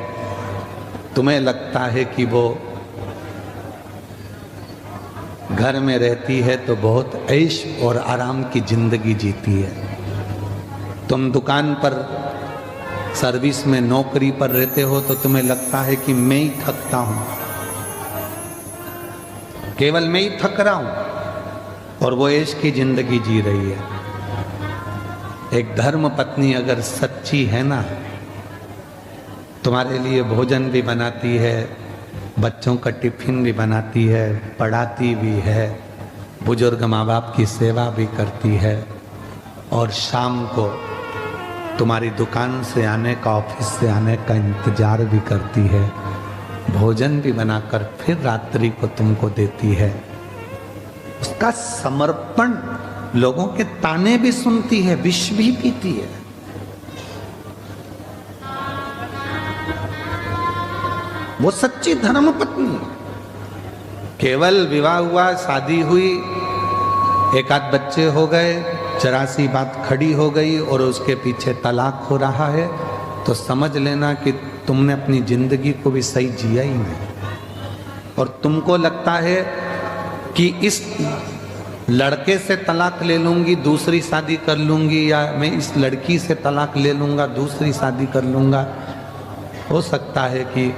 तुम्हें लगता है कि वो घर में रहती है तो बहुत ऐश और आराम की जिंदगी जीती है। तुम दुकान पर, सर्विस में, नौकरी पर रहते हो तो तुम्हें लगता है कि मैं ही थकता हूं, केवल मैं ही थक रहा हूं, और वो ऐश की जिंदगी जी रही है। एक धर्म पत्नी अगर सच्ची है ना, तुम्हारे लिए भोजन भी बनाती है, बच्चों का टिफिन भी बनाती है, पढ़ाती भी है, बुजुर्ग माँ बाप की सेवा भी करती है, और शाम को तुम्हारी दुकान से आने का, ऑफिस से आने का इंतजार भी करती है, भोजन भी बनाकर फिर रात्रि को तुमको देती है। उसका समर्पण, लोगों के ताने भी सुनती है, विष भी पीती है। वो सच्ची धर्म पत्नी है। केवल विवाह हुआ, शादी हुई, एक आध बच्चे हो गए, जरा सी बात खड़ी हो गई और उसके पीछे तलाक हो रहा है, तो समझ लेना कि तुमने अपनी जिंदगी को भी सही जिया ही नहीं। और तुमको लगता है कि इस लड़के से तलाक ले लूंगी, दूसरी शादी कर लूंगी, या मैं इस लड़की से तलाक ले लूंगा, दूसरी शादी कर लूंगा। हो सकता है कि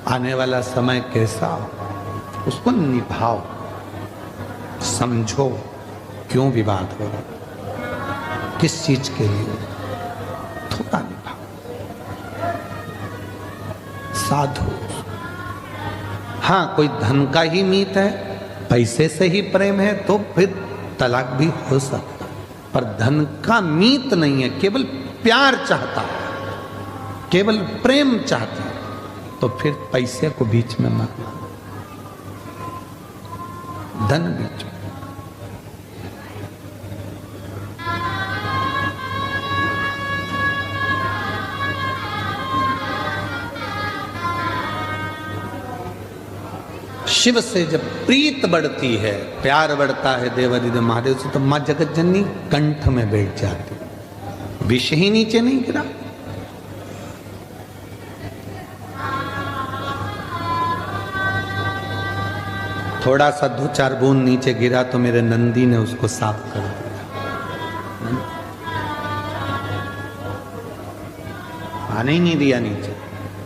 आने वाला समय कैसा हो, उसको निभाओ, समझो क्यों विवाद हो रहा, किस चीज के लिए, थोड़ा निभाओ, साधु। हाँ, कोई धन का ही मीत है, पैसे से ही प्रेम है, तो फिर तलाक भी हो सकता, पर धन का मीत नहीं है, केवल प्यार चाहता है, केवल प्रेम चाहता है, तो फिर पैसे को बीच में मत लाओ, धन बीच में। शिव से जब प्रीत बढ़ती है, प्यार बढ़ता है देवादिदेव महादेव से, तो मां जगत जननी कंठ में बैठ जाती, विष ही नीचे नहीं गिरा। थोड़ा सा 2-4 बूंद नीचे गिरा तो मेरे नंदी ने उसको साफ कर दिया, आने ही नहीं दिया नीचे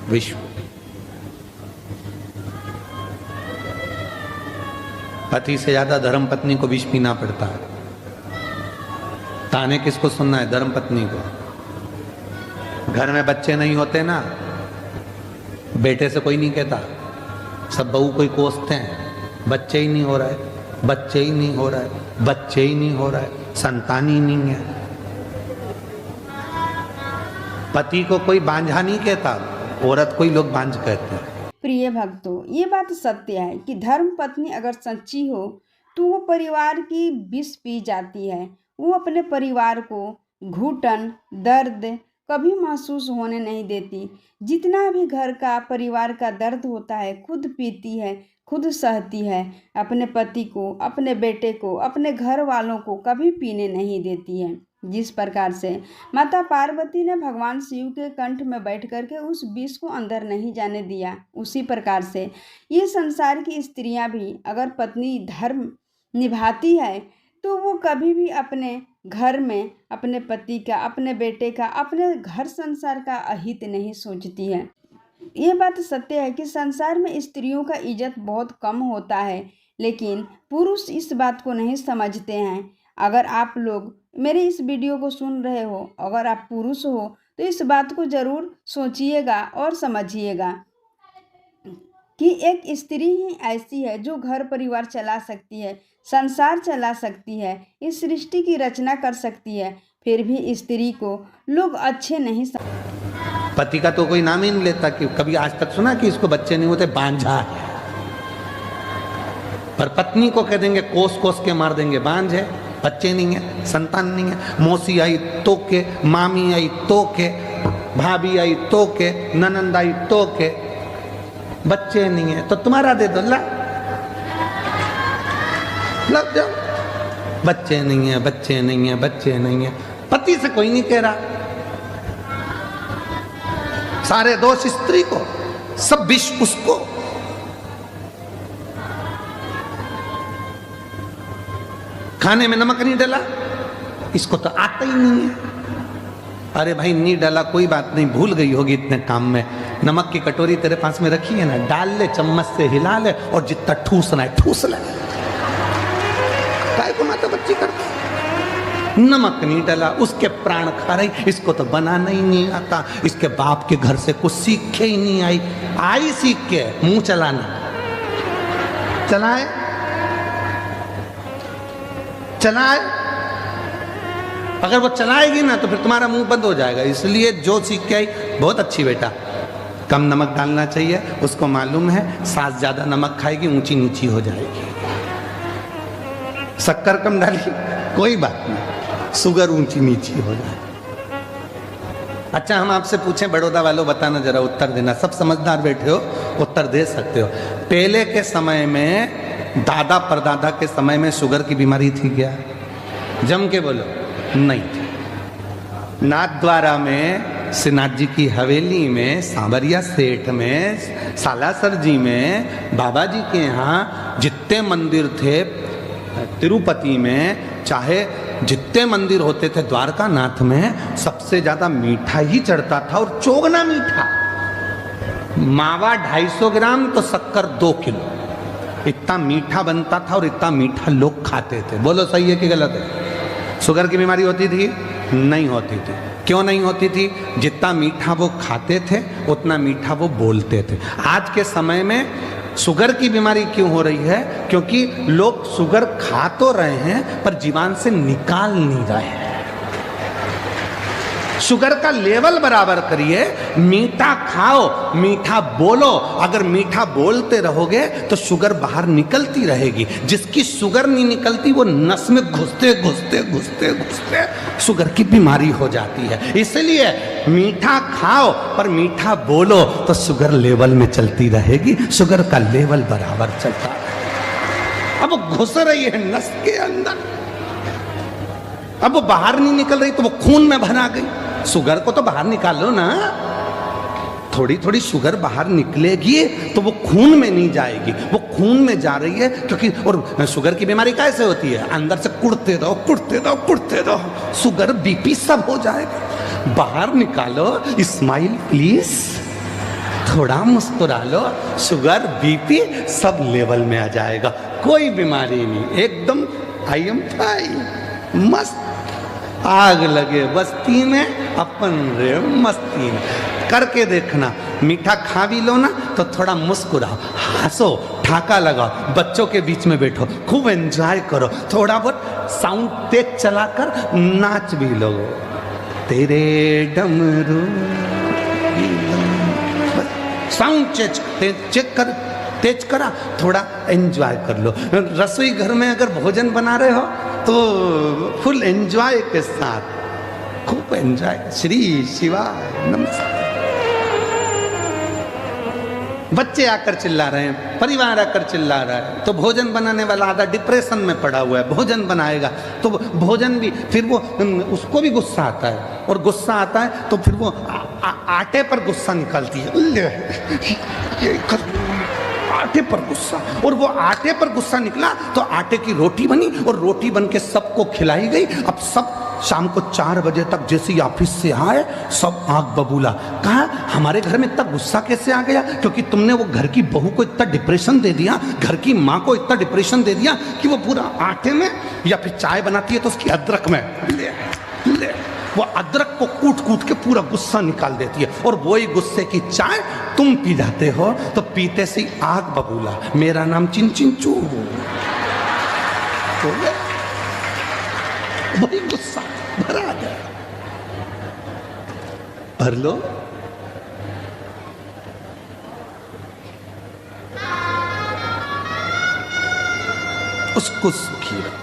विश्व। पति से ज्यादा धर्म पत्नी को विष पीना पड़ता है। ताने किसको सुनना है? धर्म पत्नी को। घर में बच्चे नहीं होते ना, बेटे से कोई नहीं कहता, सब बहू को ही कोसते हैं, बच्चे ही नहीं हो रहा है, बच्चे ही नहीं हो रहा है, बच्चे ही नहीं हो रहा है, संतान ही नहीं है। पति को कोई बांझा नहीं कहता, औरत को ही लोग बांझ कहते हैं। प्रिय भक्तों, ये बात सत्य है कि धर्म पत्नी अगर सच्ची हो तो वो परिवार की विष पी जाती है। वो अपने परिवार को घुटन, दर्द कभी महसूस होने नहीं देती। जितना भी घर का, परिवार का दर्द होता है खुद पीती है, खुद सहती है। अपने पति को, अपने बेटे को, अपने घर वालों को कभी पीने नहीं देती है। जिस प्रकार से माता पार्वती ने भगवान शिव के कंठ में बैठ करके उस विष को अंदर नहीं जाने दिया, उसी प्रकार से ये संसार की स्त्रियां भी अगर पत्नी धर्म निभाती है तो वो कभी भी अपने घर में अपने पति का, अपने बेटे का, अपने घर संसार का अहित नहीं सोचती है। ये बात सत्य है कि संसार में स्त्रियों का इज्जत बहुत कम होता है, लेकिन पुरुष इस बात को नहीं समझते हैं। अगर आप लोग मेरे इस वीडियो को सुन रहे हो, अगर आप पुरुष हो तो इस बात को ज़रूर सोचिएगा और समझिएगा कि एक स्त्री ही ऐसी है जो घर परिवार चला सकती है, संसार चला सकती है, इस सृष्टि की रचना कर सकती है। फिर भी स्त्री को लोग अच्छे नहीं पति का तो कोई नाम ही नहीं लेता। कि कभी आज तक सुना कि इसको बच्चे नहीं होते, बांझा है। पर पत्नी को कह देंगे, कोस कोस के मार देंगे, बांझ है, बच्चे नहीं है, संतान नहीं है। मौसी आई तो के, मामी आई तो के, भाभी आई तो के, ननंद आई तो के, बच्चे नहीं है तो तुम्हारा दे दो, लग जाओ। बच्चे नहीं है, बच्चे नहीं है, बच्चे नहीं है। पति से कोई नहीं कह रहा, सारे दोष स्त्री को, सब विष उसको। खाने में नमक नहीं डाला, इसको तो आता ही नहीं है। अरे भाई नहीं डाला कोई बात नहीं, भूल गई होगी इतने काम में। नमक की कटोरी तेरे पास में रखी है ना, डाल ले, चम्मच से हिला ले और जितना ठूसना है ठूस ले। काय को माता बच्ची करती, नमक नहीं डाला, उसके प्राण खा रही, इसको तो बनाना ही नहीं आता, इसके बाप के घर से कुछ सीखे ही नहीं आई सीख के मुंह चलाना। चलाए अगर वो चलाएगी ना तो फिर तुम्हारा मुंह बंद हो जाएगा। इसलिए जो सीख के आई, बहुत अच्छी बेटा, कम नमक डालना चाहिए। उसको मालूम है सास ज्यादा नमक खाएगी ऊंची नीची हो जाएगी। शक्कर कम डाली कोई बात नहीं, शुगर ऊंची नीची हो जाए। अच्छा हम आपसे पूछें, बड़ौदा वालों बताना जरा, उत्तर देना। सब समझदार बैठे हो, उत्तर दे सकते हो। पहले के समय में, दादा परदादा के समय में शुगर की बीमारी थी क्या? जम के बोलो, नहीं थी। नाथद्वारा में, श्रीनाथ जी की हवेली में, सांवरिया सेठ में, सालासर जी में, बाबा जी के यहाँ जितने मंदिर थे, तिरुपति में, चाहे जितने मंदिर होते थे, द्वारका नाथ में सबसे ज्यादा मीठा ही चढ़ता था, और चोगना मीठा। मावा 250 ग्राम तो शक्कर 2 किलो, इतना मीठा बनता था और इतना मीठा लोग खाते थे। बोलो सही है कि गलत है? शुगर की बीमारी होती थी? नहीं होती थी। क्यों नहीं होती थी? जितना मीठा वो खाते थे उतना मीठा वो बोलते थे। आज के समय में शुगर की बीमारी क्यों हो रही है? क्योंकि लोग शुगर खा तो रहे हैं पर जीवन से निकाल नहीं रहे हैं। शुगर का लेवल बराबर करिए, मीठा खाओ, मीठा बोलो। अगर मीठा बोलते रहोगे तो शुगर बाहर निकलती रहेगी। जिसकी शुगर नहीं निकलती वो नस में घुसते घुसते घुसते घुसते शुगर की बीमारी हो जाती है। इसलिए मीठा खाओ पर मीठा बोलो तो शुगर लेवल में चलती रहेगी, शुगर का लेवल बराबर चलता रहेगा। अब वो घुस रही है नस के अंदर, अब वो बाहर नहीं निकल रही तो वो खून में भरा गई। शुगर को तो बाहर निकालो ना, थोड़ी थोड़ी शुगर बाहर निकलेगी तो वो खून में नहीं जाएगी, वो खून में जा रही है क्योंकि। और शुगर की बीमारी कैसे होती है? अंदर से कुड़ते रहो कुड़ते रहो कुड़ते रहो, शुगर बीपी सब हो जाएगा। बाहर निकालो, स्माइल प्लीज, थोड़ा मुस्कुरा लो, शुगर बीपी सब लेवल में आ जाएगा। कोई बीमारी नहीं, एकदम आई एम फाइन, मस्त। आग लगे बस्ती में, अपन रे मस्ती में। करके देखना, मीठा खा भी लो ना तो थोड़ा मुस्कुराओ, हंसो, ठाका लगाओ, बच्चों के बीच में बैठो, खूब एंजॉय करो, थोड़ा बहुत साउंड तेज चलाकर नाच भी लो। तेरे डमरू साउंड तेज करा, थोड़ा एंजॉय कर लो। रसोई घर में अगर भोजन बना रहे हो तो फुल एंजॉय के साथ खूब एंजॉय। श्री शिवाय नमस्ते। बच्चे आकर चिल्ला रहे हैं, परिवार आकर चिल्ला रहा है, तो भोजन बनाने वाला आधा डिप्रेशन में पड़ा हुआ है, भोजन बनाएगा तो भोजन भी फिर वो उसको भी गुस्सा आता है, और गुस्सा आता है तो फिर वो आटे पर गुस्सा निकालती है, आटे पर गुस्सा। और वो आटे पर गुस्सा निकला तो आटे की रोटी बनी और रोटी बन के सबको खिलाई गई। अब सब शाम को 4 बजे तक जैसे ही ऑफिस से आए सब आग बबूला। कहा हमारे घर में इतना गुस्सा कैसे आ गया? क्योंकि तुमने वो घर की बहू को इतना डिप्रेशन दे दिया, घर की माँ को इतना डिप्रेशन दे दिया कि वो पूरा आटे में, या फिर चाय बनाती है तो उसकी अदरक में ले वो अदरक को कूट कूट के पूरा गुस्सा निकाल देती है। और वही गुस्से की चाय तुम पी जाते हो तो पीते से आग बबूला, मेरा नाम चिंचिंचू। वही गुस्सा भरा गया, भर लो। उसको सुखी रखो।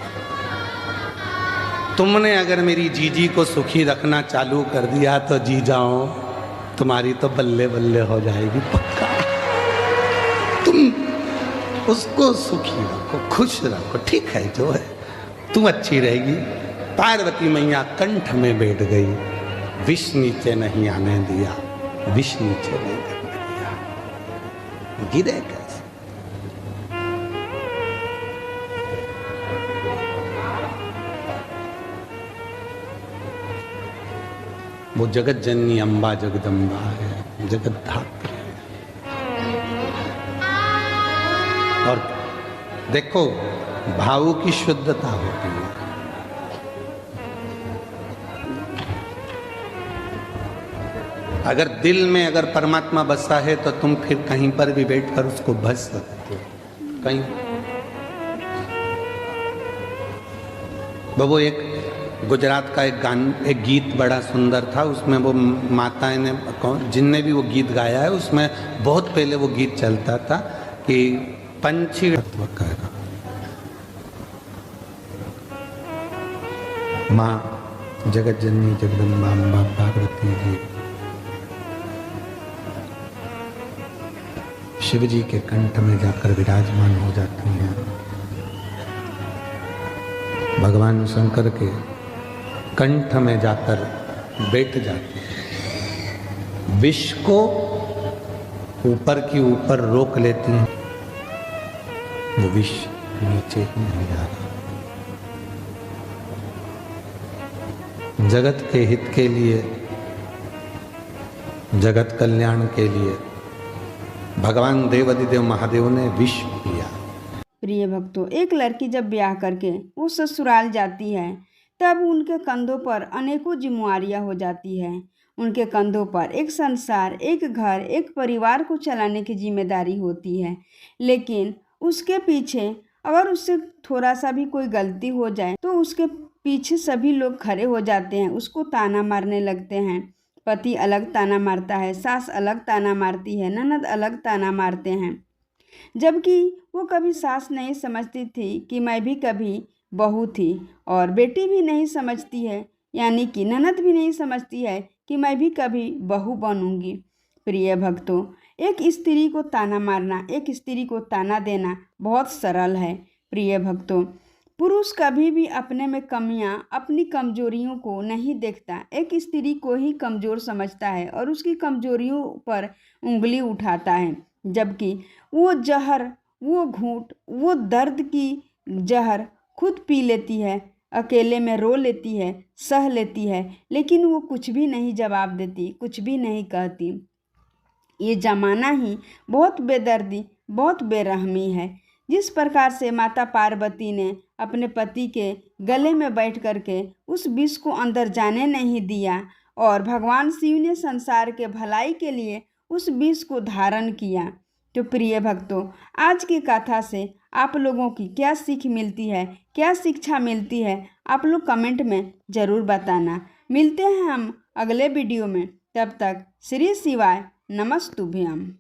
तुमने अगर मेरी जीजी को सुखी रखना चालू कर दिया तो जी जाओ, तुम्हारी तो बल्ले बल्ले हो जाएगी पक्का। तुम उसको सुखी रखो, खुश रखो, ठीक है जो है, तू अच्छी रहेगी। पार्वती मैया कंठ में बैठ गई, विष नीचे नहीं आने दिया, विष नीचे नहीं करने दिया, गिरे कैसे? वो जगत जननी अम्बा जगदम्बा है, जगत धात्री है। और देखो भाव की शुद्धता होती है। अगर दिल में अगर परमात्मा बसा है तो तुम फिर कहीं पर भी बैठकर उसको भज सकते हो। कहीं वो एक गुजरात का एक गीत बड़ा सुंदर था, उसमें वो माताएं ने, जिनने भी वो गीत गाया है, उसमें बहुत पहले वो गीत चलता था कि पंछी माँ जगत जननी जगदम्बा अम्बा पार्वती जी शिव जी के कंठ में जाकर विराजमान हो जाती हैं। भगवान शंकर के कंठ में जाकर बैठ जाते हैं, विष को ऊपर की ऊपर रोक लेती हैं, वो विष नीचे ही नहीं जा रहा। जगत के हित के लिए, जगत कल्याण के लिए भगवान देवाधिदेव महादेव ने विष पिया। प्रिय भक्तों, एक लड़की जब ब्याह करके वो ससुराल जाती है तब उनके कंधों पर अनेकों जिम्मेवारियां हो जाती है। उनके कंधों पर एक संसार, एक घर, एक परिवार को चलाने की जिम्मेदारी होती है। लेकिन उसके पीछे अगर उससे थोड़ा सा भी कोई गलती हो जाए तो उसके पीछे सभी लोग खड़े हो जाते हैं, उसको ताना मारने लगते हैं। पति अलग ताना मारता है, सास अलग ताना मारती है, ननद अलग ताना मारते हैं। जबकि वो कभी सास नहीं समझती थी कि मैं भी कभी बहू थी, और बेटी भी नहीं समझती है, यानी कि ननद भी नहीं समझती है कि मैं भी कभी बहू बनूंगी। प्रिय भक्तों, एक स्त्री को ताना मारना, एक स्त्री को ताना देना बहुत सरल है। प्रिय भक्तों, पुरुष कभी भी अपने में कमियां, अपनी कमजोरियों को नहीं देखता। एक स्त्री को ही कमजोर समझता है और उसकी कमजोरियों पर उंगली उठाता है। जबकि वो जहर, वो घूंट, वो दर्द की जहर खुद पी लेती है, अकेले में रो लेती है, सह लेती है, लेकिन वो कुछ भी नहीं जवाब देती, कुछ भी नहीं कहती। ये जमाना ही बहुत बेदर्दी, बहुत बेरहमी है। जिस प्रकार से माता पार्वती ने अपने पति के गले में बैठ करके उस विष को अंदर जाने नहीं दिया, और भगवान शिव ने संसार के भलाई के लिए उस विष को धारण किया। तो प्रिय भक्तों, आज की कथा से आप लोगों की क्या सीख मिलती है, क्या शिक्षा मिलती है, आप लोग कमेंट में ज़रूर बताना। मिलते हैं हम अगले वीडियो में, तब तक श्री शिवाय नमस्तुभ्यम।